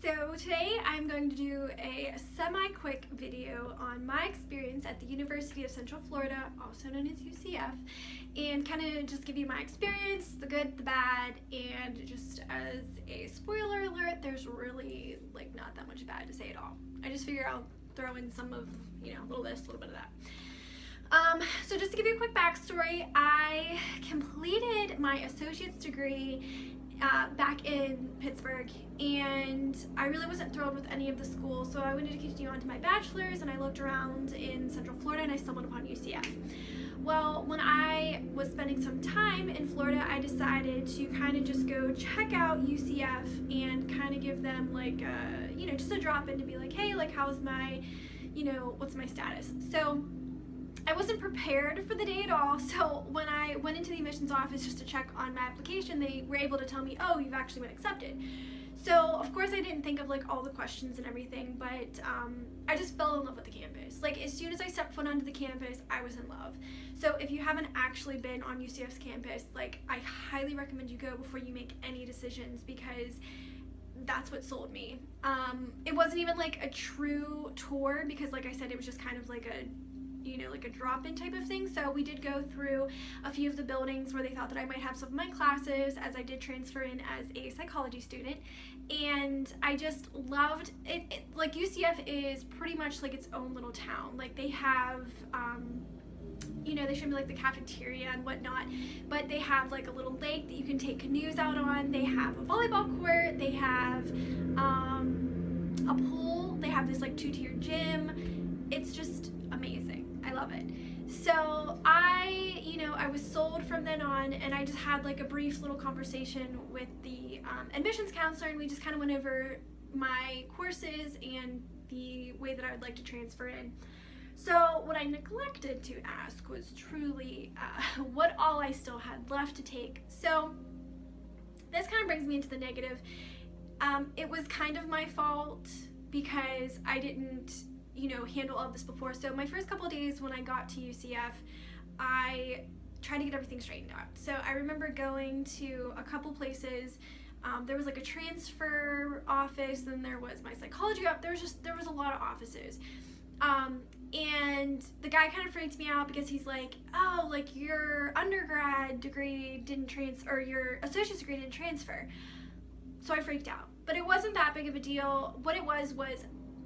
So today I'm going to do a semi-quick video on my experience at the University of Central Florida, also known as UCF, and kind of just give you my experience, the good, the bad, and just as a spoiler alert, there's really not that much bad to say at all. I just figure I'll throw in some of, a little this, a little bit of that. So just to give you a quick backstory, I completed my associate's degree back in Pittsburgh, and I really wasn't thrilled with any of the schools, so I wanted to continue on to my bachelor's, and I looked around in Central Florida and I stumbled upon UCF. Well, when I was spending some time in Florida, I decided to kind of just go check out UCF and kind of give them just a drop in to be like, hey, how's my, what's my status? So I wasn't prepared for the day at all, so when I went into the admissions office just to check on my application, they were able to tell me, oh, you've actually been accepted. So of course I didn't think of all the questions and everything, but I just fell in love with the campus. As soon as I stepped foot onto the campus, I was in love. So if you haven't actually been on UCF's campus, I highly recommend you go before you make any decisions, because that's what sold me. It wasn't even a true tour, because like I said, it was just kind of a drop-in type of thing. So we did go through a few of the buildings where they thought that I might have some of my classes, as I did transfer in as a psychology student, and I just loved it. UCF is pretty much its own little town. They have they showed me the cafeteria and whatnot, but they have a little lake that you can take canoes out on. They have a volleyball court, they have a pool, they have this 2-tier gym. It's just amazing. I love it. So I was sold from then on, and I just had a brief little conversation with the admissions counselor, and we just kind of went over my courses and the way that I would like to transfer in. So what I neglected to ask was truly what all I still had left to take. So this kind of brings me into the negative. It was kind of my fault because I didn't handle all of this before. So my first couple of days when I got to UCF, I tried to get everything straightened out. So I remember going to a couple places. There was a transfer office, then there was my psychology office. There was a lot of offices. And the guy kind of freaked me out because he's your undergrad degree didn't transfer, or your associate's degree didn't transfer. So I freaked out. But it wasn't that big of a deal. What it was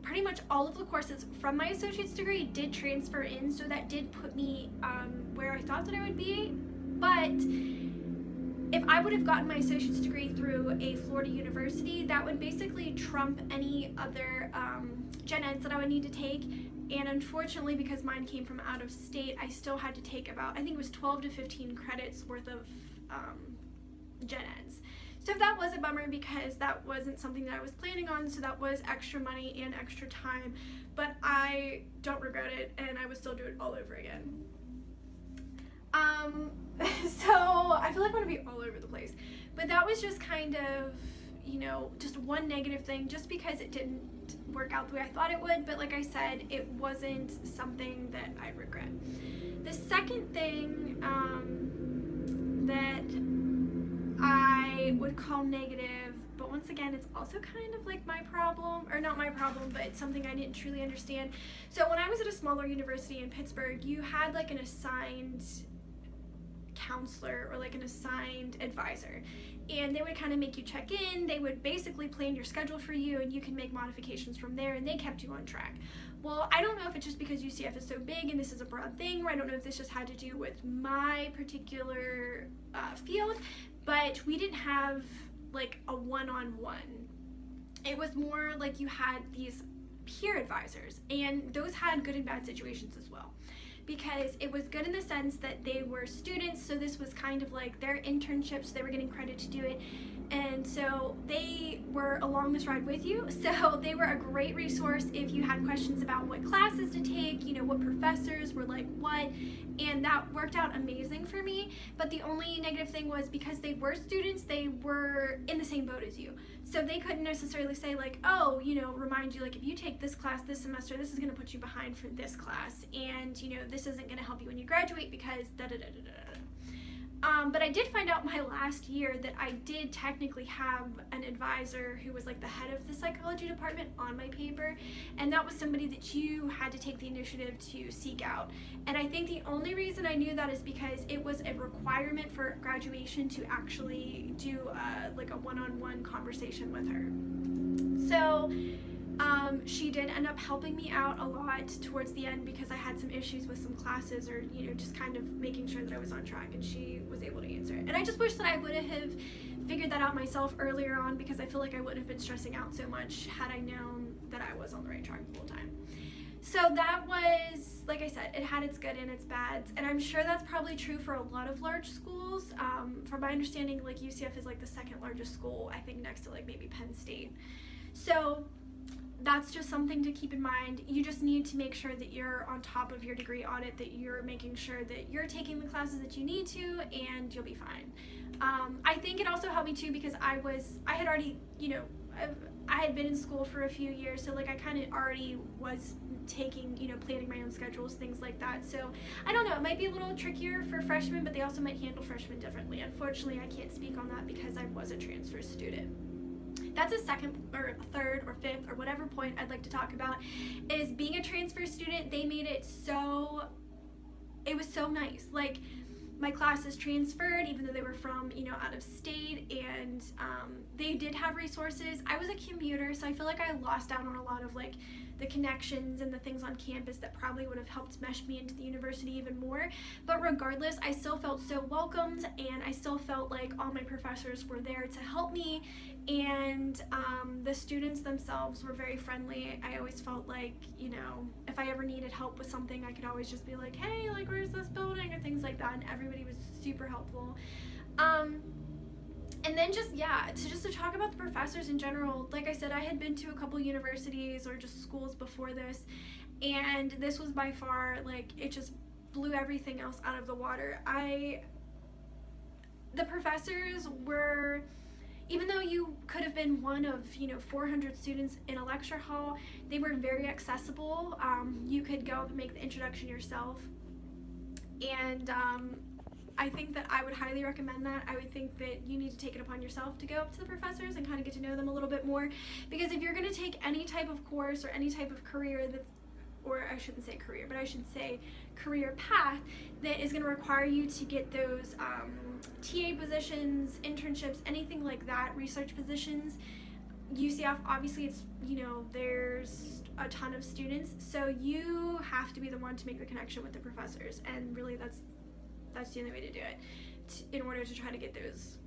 pretty much all of the courses from my associate's degree did transfer in, so that did put me where I thought that I would be. But if I would have gotten my associate's degree through a Florida university, that would basically trump any other gen eds that I would need to take. And unfortunately, because mine came from out of state, I still had to take about, I think it was 12 to 15 credits worth of gen eds. So that was a bummer, because that wasn't something that I was planning on, so that was extra money and extra time, but I don't regret it, and I would still do it all over again. So I feel like I'm going to be all over the place, but that was just kind of, just one negative thing, just because it didn't work out the way I thought it would, but like I said, it wasn't something that I regret. The second thing that I would call negative, but once again, it's also kind of my problem, or not my problem, but it's something I didn't truly understand. So when I was at a smaller university in Pittsburgh, you had an assigned counselor or an assigned advisor, and they would kind of make you check in. They would basically plan your schedule for you, and you can make modifications from there, and they kept you on track. Well, I don't know if it's just because UCF is so big and this is a broad thing, or I don't know if this just had to do with my particular field, but we didn't have a one-on-one. It was more you had these peer advisors, and those had good and bad situations as well, because it was good in the sense that they were students, so this was kind of their internships, so they were getting credit to do it, and so they were along this ride with you, so they were a great resource if you had questions about what classes to take, what professors were what, and that worked out amazing for me. But the only negative thing was, because they were students, they were in the same boat as you, so they couldn't necessarily say oh, remind you if you take this class this semester, this is going to put you behind for this class, and this isn't going to help you when you graduate because da da da da da. But I did find out my last year that I did technically have an advisor who was like the head of the psychology department on my paper, and that was somebody that you had to take the initiative to seek out. And I think the only reason I knew that is because it was a requirement for graduation to actually do like a one-on-one conversation with her. So she did end up helping me out a lot towards the end because I had some issues with some classes, or just kind of making sure that I was on track, and she was able to answer it. And I just wish that I would have figured that out myself earlier on, because I feel like I wouldn't have been stressing out so much had I known that I was on the right track the whole time. So that was, like I said, it had its good and its bads, and I'm sure that's probably true for a lot of large schools. From my understanding, like UCF is like the second largest school, I think, next to like maybe Penn State. So that's just something to keep in mind. You just need to make sure that you're on top of your degree audit, that you're making sure that you're taking the classes that you need to, and you'll be fine. I think it also helped me too because I had already, I had been in school for a few years, so like I kind of already was taking, planning my own schedules, things like that. So I don't know, it might be a little trickier for freshmen, but they also might handle freshmen differently. Unfortunately, I can't speak on that because I was a transfer student. That's a second or third or fifth or whatever point I'd like to talk about, is being a transfer student. They made it it was so nice. Like, my classes transferred even though they were from, out of state, and they did have resources. I was a commuter, so I feel like I lost out on a lot of like the connections and the things on campus that probably would have helped mesh me into the university even more. But regardless, I still felt so welcomed, and I still felt like all my professors were there to help me, and the students themselves were very friendly. I always felt like, if I ever needed help with something, I could always just be like, hey, like, where's this building, or things like that, and everybody was super helpful. And then to talk about the professors in general, like I said, I had been to a couple universities or just schools before this, and this was by far, like, it just blew everything else out of the water. The professors were, even though you could have been one of 400 students in a lecture hall, they were very accessible. You could go up and make the introduction yourself, and I think that I would highly recommend that. I would think that you need to take it upon yourself to go up to the professors and kind of get to know them a little bit more, because if you're going to take any type of course or any type of career or I shouldn't say career, but I should say career path that is going to require you to get those TA positions, internships, anything like that, research positions. UCF, obviously, it's, there's a ton of students, so you have to be the one to make the connection with the professors, and really that's the only way to do it in order to try to get those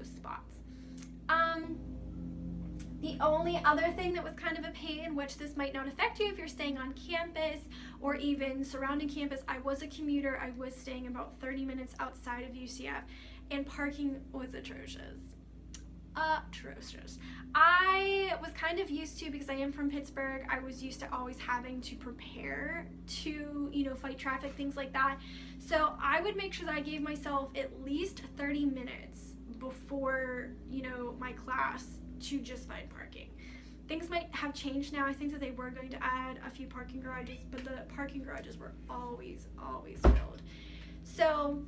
spots. The only other thing that was kind of a pain, which this might not affect you if you're staying on campus or even surrounding campus, I was a commuter. I was staying about 30 minutes outside of UCF, and parking was atrocious. I was kind of used to, because I am from Pittsburgh, I was used to always having to prepare to, fight traffic, things like that. So I would make sure that I gave myself at least 30 minutes before, my class to just find parking. Things might have changed now. I think that they were going to add a few parking garages, but the parking garages were always filled. So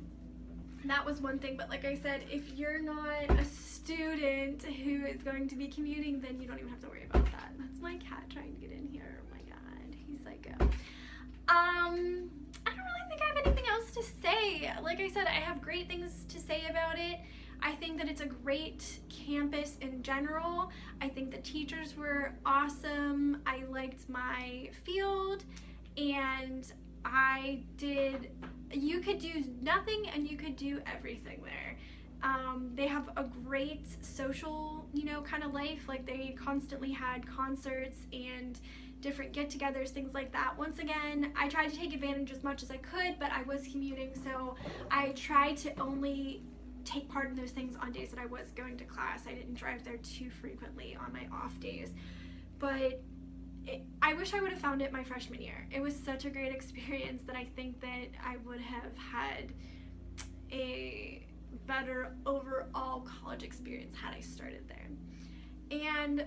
that was one thing. But like I said, if you're not a student who is going to be commuting, then you don't even have to worry about that. That's my cat trying to get in here. Oh my god, he's psycho. I don't really think I have anything else to say. Like I said, I have great things to say about it. I think that it's a great campus in general. I think the teachers were awesome. I liked my field, and you could do nothing and you could do everything there. They have a great social, kind of life. Like, they constantly had concerts and different get-togethers, things like that. Once again, I tried to take advantage as much as I could, but I was commuting, so I tried to only take part in those things on days that I was going to class. I didn't drive there too frequently on my off days, but I wish I would have found it my freshman year. It was such a great experience that I think that I would have had a better overall college experience had I started there. And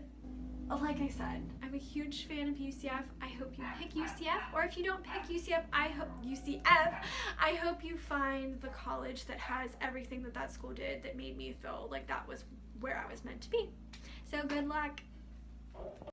like I said, I'm a huge fan of UCF. I hope you pick UCF, or if you don't pick UCF, I hope you find the college that has everything that school did that made me feel like that was where I was meant to be. So good luck.